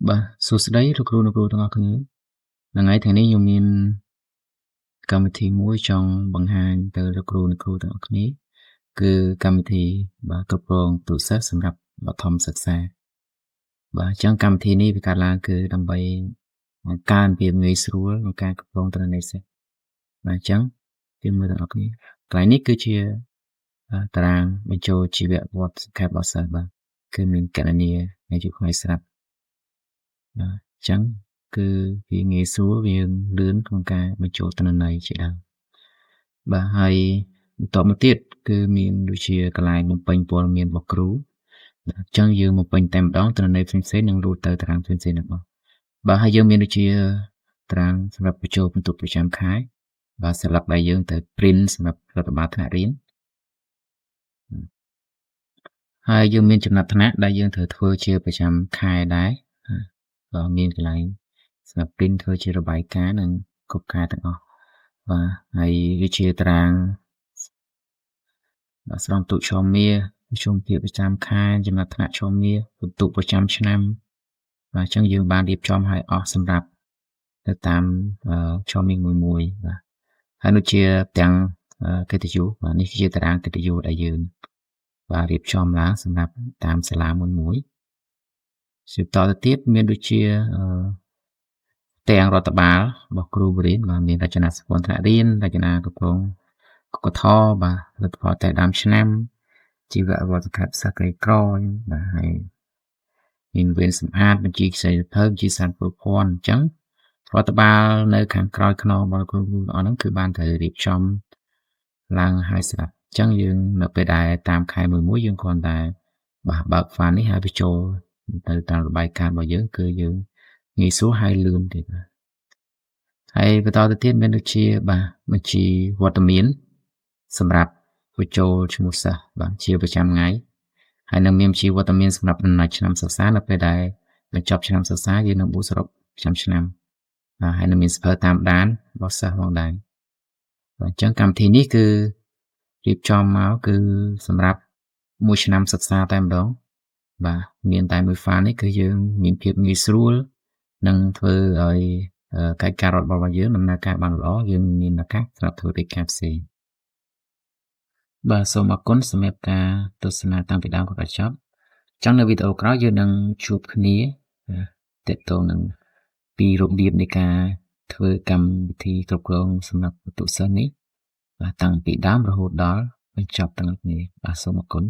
បាទសួស្តីលោកគ្រូទាំងអស់គ្នាថ្ងៃនេះខ្ញុំមានកម្មវិធីមួយចង់បង្ហាញទៅលោកគ្រូទាំងអស់គ្នាគឺកម្មវិធីបាទគ្រប់គ្រងទូរស័ព្ទសម្រាប់បឋមសិក្សាបាទអញ្ចឹងកម្មវិធីនេះវាកើតឡើងគឺដើម្បីបង្កើនភាពងាយស្រួលក្នុងការគ្រប់គ្រងទិន្នន័យសិស្សបាទអញ្ចឹងពីមើលទាំងអស់គ្នាកន្លែងនេះគឺជាតារាងបញ្ចូលជីវវត្តសង្ខេបរបស់សិស្សបាទគឺមានកណនីអាយុថ្ងៃស្រាប់បាទអញ្ចឹងគឺវាងាយស្រួលវាលឿនក្នុងការបញ្ចូលទិន្នន័យជាដើមបាទហើយបន្តមកទៀតគឺមានដូចជាកន្លែងបំពេញព័ត៌មានរបស់គ្រូអញ្ចឹងយើងបំពេញតែម្ដងទិន្នន័យផ្សេងៗនឹងរូតទៅតារាងផ្សេងៗរបស់បាទហើយយើងមានដូចជាតារាងសម្រាប់បញ្ចូលពិន្ទុប្រចាំខែបាទស្លឹកដែលយើងត្រូវ print សម្រាប់រដ្ឋបាលថ្នាក់រៀនហើយយើងមានចំណាត់ថ្នាក់ដែលយើងត្រូវធ្វើជាប្រចាំខែដែរបាទមានកន្លែងសម្រាប់ print ធ្វើជារបាយការណ៍និងគ្រប់ខែទាំងអស់បាទហើយវាជាតារាងបាទស្រង់ទុកឆមាសជុំភាពប្រចាំខែចំណាត់ថ្នាក់ឆមាសពិន្ទុប្រចាំឆ្នាំបាទអញ្ចឹងយើងបានរៀបចំឲ្យអស់សម្រាប់ទៅតាមឆមាសមួយបាទហើយដូចជាទាំងកិត្តិយសបាទនេះជាតារាងកិត្តិយសដែលយើងបាទរៀបចំឡើងសម្រាប់តាមសាលាមួយជាបន្តទៅទៀតមានដូចជាទាំងរដ្ឋបាលរបស់គ្រូបរិញ្ញាបាទមានរចនាសម្ព័ន្ធថ្នាក់រៀនរចនាគ្រប់គ្រងកកថបាទលទ្ធផលតែដើមឆ្នាំជីវវត្តខេត្តសាក្រីក្របាទហើយមានវេនសម្អាតបញ្ជីខ្ចីសភៅបញ្ជីសារប្រព័ន្ធអញ្ចឹងរដ្ឋបាលនៅខាងក្រោយខ្នងរបស់គ្រូទាំងអស់ហ្នឹងគឺបានត្រូវរៀបចំឡើងហើយស្រាប់អញ្ចឹងយើងនៅពេលដែលតាមខែមួយយើងគ្រាន់តែបើក file នេះហើយបញ្ចូលទៅតាមរបាយការណ៍របស់យើងគឺយើងងាយស្រួលហើយលឿនទៀតហើយបន្តទៅទៀតមានដូចជាបាទបញ្ជីវត្តមានសម្រាប់បញ្ចូលឈ្មោះសិស្សបាទជាប្រចាំថ្ងៃហើយនឹងមានបញ្ជីវត្តមានសម្រាប់ដំណាច់ឆ្នាំសិក្សានៅពេលដែលបញ្ចប់ឆ្នាំសិក្សាយើងនឹងបួកសរុបឆ្នាំហើយនឹងមានសៀវភៅតាមដានរបស់សិស្សផងដែរបាទអញ្ចឹងកម្មវិធីនេះគឺរៀបចំមកគឺសម្រាប់មួយឆ្នាំសិក្សាតែម្ដងបាទមានតែមួយ file នេះគឺយើងមានភាពងាយស្រួលនឹងធ្វើឲ្យកិច្ចការរបស់យើងដំណើរការបានល្អយើងមានឱកាសសម្រាប់ធ្វើកិច្ចការផ្សេងបាទសូមអរគុណសម្រាប់ការទស្សនាតាំងពីដើមដល់ចប់ចឹងនៅវីដេអូក្រោយយើងនឹងជួបគ្នាទាក់ទងនឹងពីរបៀបនៃការធ្វើកម្មវិធីគ្រប់គ្រងសម្រាប់ពិន្ទុសិស្សនេះបាទតាំងពីដើមរហូតដល់បញ្ចប់ទាំងនេះបាទសូមអរគុណ